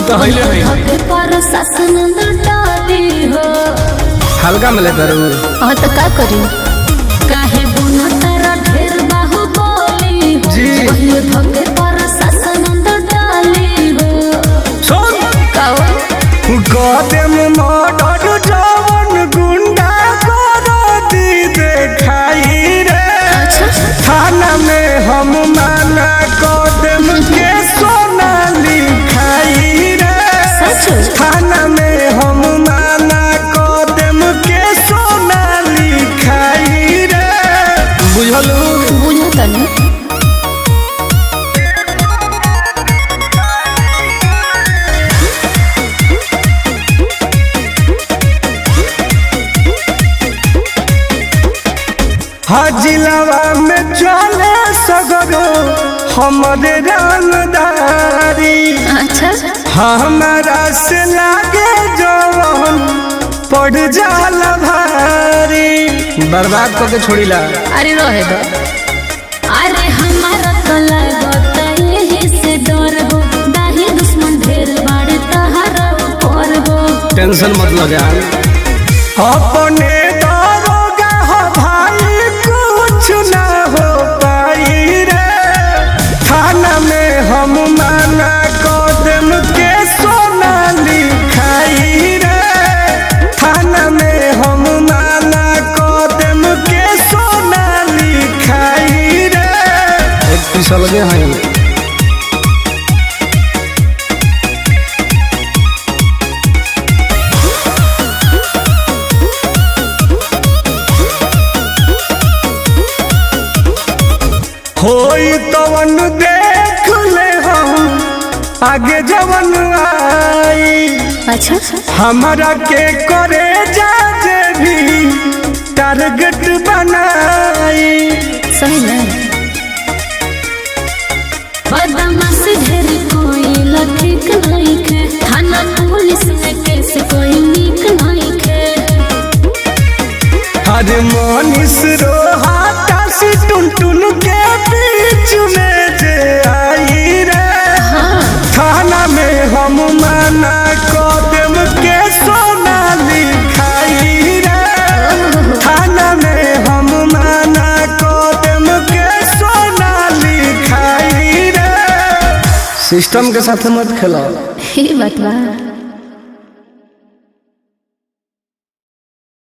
तो हइले नहीं पर शासन डाली हो हल्का मिले करू हां तो का करी काहे बुना तारा ढेर बाहु बोली जी वही धके पर शासन डाली हो सुन काओ कदम मडर जवन गुंडा करो दी देखाई रे थाना में हम माना कदम के सोना लिखाई रे थाना में हम माना कदम के सोना लिखाई रे बुझलू बुझतनी जिलावा में चले सगरो हमारे रंगदारी अच्छा हमारा से लागे जवन पड़ जाला भारी बर्बाद करके छोड़ी ला अरे रहे दो अरे हमारा तो लगता यही से डर हो दाही दुश्मन ढेर बाड़े तहरा पर हो टेंशन मत लो जान अपने दारोगा हो भाई कुछ ना हो पाई रे थाना में हम माना कदम के सोना लिखाई रे थाना में हम माना कदम के सोना लिखाई रे एक पीछा लगे हैं होई तवन देख ले हम आगे जवन आई अच्छा हमारा के करे जाजे भी टारगेट बनाई सही नहीं बदमाश ढेर कोई लठीक नहीं के थाना पुलिस में केस कोई नीक नहीं के हर मनीष रोहाता सी टुन टुन के बीच में जे आई रे थाना में हम माना कदम के सोना लिखाई रे थाना में हम माना कदम के सोना लिखाई रे सिस्टम के साथ मत खेलो ये बात बा।